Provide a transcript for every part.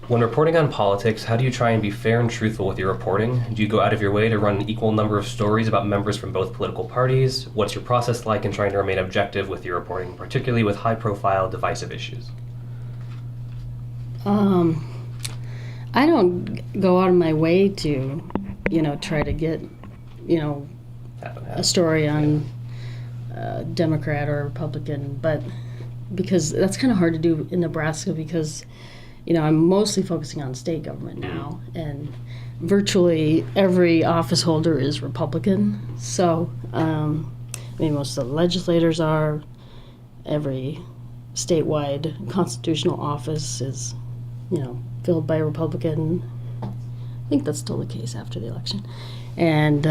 When reporting on politics, how do you try and be fair and truthful with your reporting? Do you go out of your way to run an equal number of stories about members from both political parties? What's your process like in trying to remain objective with your reporting, particularly with high-profile, divisive issues? I don't go out of my way to, try to get, a story on Democrat or Republican, but because that's kind of hard to do in Nebraska because, I'm mostly focusing on state government now, and virtually every office holder is Republican. So, most of the legislators are. Every statewide constitutional office is, filled by a Republican. I think that's still the case after the election. And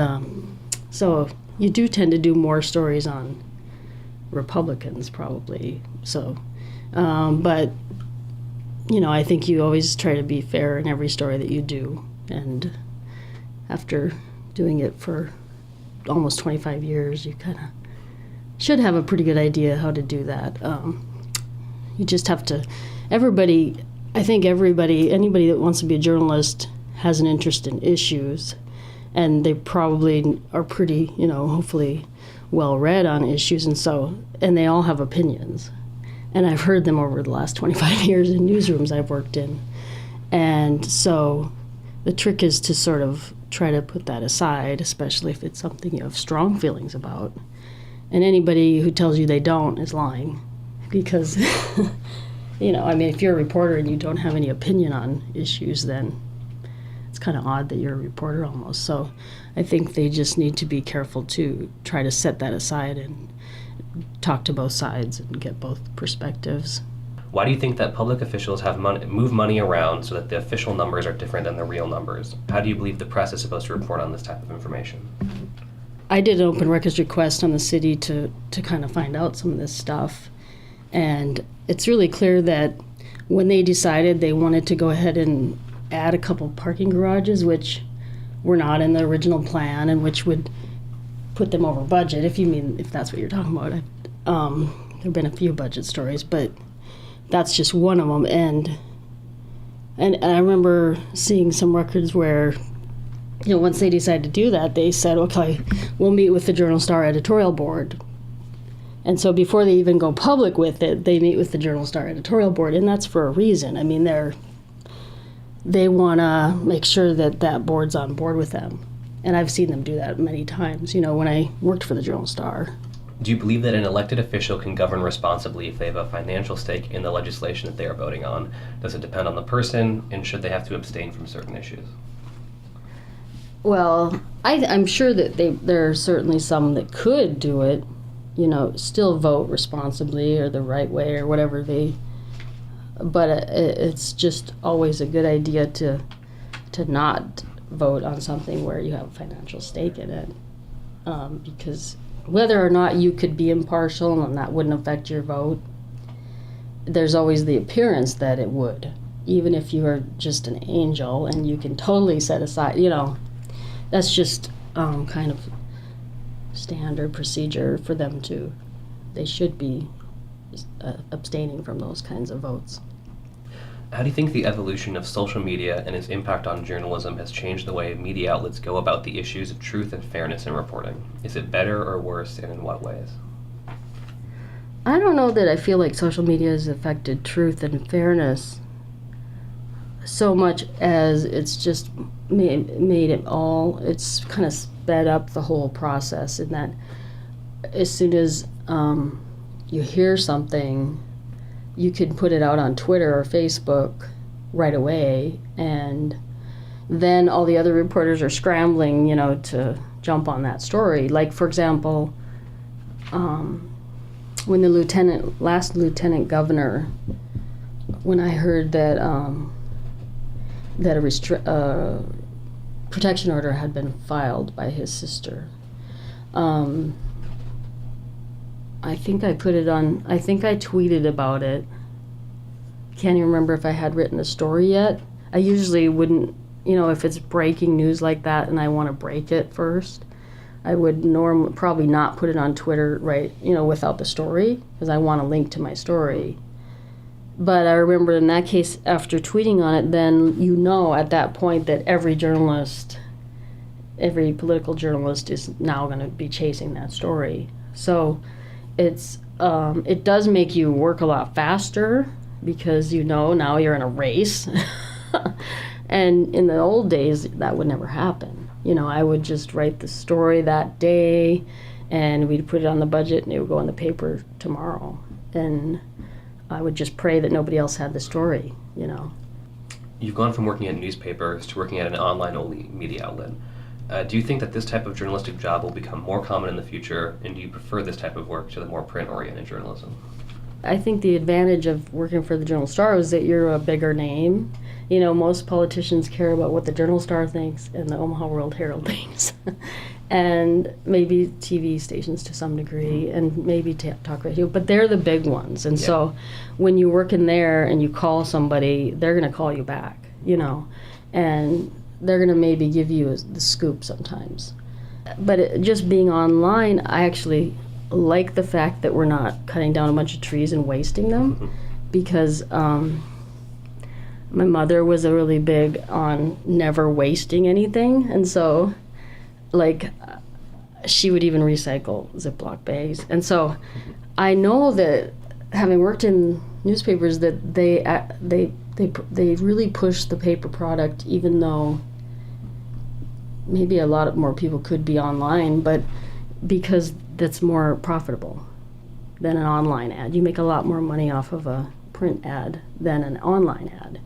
so you do tend to do more stories on Republicans, probably. So, but, I think you always try to be fair in every story that you do. And after doing it for almost 25 years, you kind of should have a pretty good idea how to do that. You just have to, anybody that wants to be a journalist has an interest in issues, and they probably are pretty, hopefully well read on issues, and they all have opinions. And I've heard them over the last 25 years in newsrooms I've worked in. And so the trick is to sort of try to put that aside, especially if it's something you have strong feelings about. And anybody who tells you they don't is lying, because, if you're a reporter and you don't have any opinion on issues, then it's kind of odd that you're a reporter almost. So I think they just need to be careful to try to set that aside and talk to both sides and get both perspectives. Why do you think that public officials move money around so that the official numbers are different than the real numbers? How do you believe the press is supposed to report on this type of information? I did an open records request on the city to kind of find out some of this stuff. And it's really clear that when they decided they wanted to go ahead and add a couple parking garages, which were not in the original plan and which would put them over budget, if that's what you're talking about. There have been a few budget stories, but that's just one of them. And I remember seeing some records where, once they decided to do that, they said, okay, we'll meet with the Journal-Star editorial board. And so before they even go public with it, they meet with the Journal-Star editorial board, and that's for a reason. They want to make sure that board's on board with them. And I've seen them do that many times, when I worked for the Journal-Star. Do you believe that an elected official can govern responsibly if they have a financial stake in the legislation that they are voting on? Does it depend on the person, and should they have to abstain from certain issues? Well, I'm sure that there are certainly some that could do it, still vote responsibly or the right way or whatever but it's just always a good idea to not vote on something where you have a financial stake in it, because whether or not you could be impartial and that wouldn't affect your vote, there's always the appearance that it would, even if you are just an angel and you can totally set aside, that's just kind of standard procedure for them they should be abstaining from those kinds of votes. How do you think the evolution of social media and its impact on journalism has changed the way media outlets go about the issues of truth and fairness in reporting? Is it better or worse, and in what ways? I don't know that I feel like social media has affected truth and fairness so much as it's just made it all, it's kind of sped up the whole process in that as soon as you hear something, you can put it out on Twitter or Facebook right away, and then all the other reporters are scrambling, to jump on that story. Like, for example, when the last lieutenant governor, when I heard that a protection order had been filed by his sister, I think I tweeted about it. Can't even remember if I had written a story yet. I usually wouldn't, if it's breaking news like that and I want to break it first, I would probably not put it on Twitter, right, without the story, because I want to link to my story. But I remember in that case, after tweeting on it, then you know at that point that every political journalist is now going to be chasing that story. So it does make you work a lot faster because you know now you're in a race. And in the old days, that would never happen. You know, I would just write the story that day, and we'd put it on the budget, and it would go in the paper tomorrow. And I would just pray that nobody else had the story, you know. You've gone from working at newspapers to working at an online-only media outlet. Do you think that this type of journalistic job will become more common in the future, and do you prefer this type of work to the more print-oriented journalism? I think the advantage of working for the Journal-Star is that you're a bigger name. You know, most politicians care about what the Journal-Star thinks and the Omaha World-Herald thinks. And maybe TV stations to some degree, and maybe talk radio, but they're the big ones. And so when you work in there and you call somebody, they're going to call you back, you know, and they're going to maybe give you the scoop sometimes. But just being online, I actually like the fact that we're not cutting down a bunch of trees and wasting them, because my mother was a really big on never wasting anything, and so like she would even recycle Ziploc bags. And so I know that, having worked in newspapers, that they really push the paper product, even though maybe a lot more people could be online, but because that's more profitable than an online ad. You make a lot more money off of a print ad than an online ad.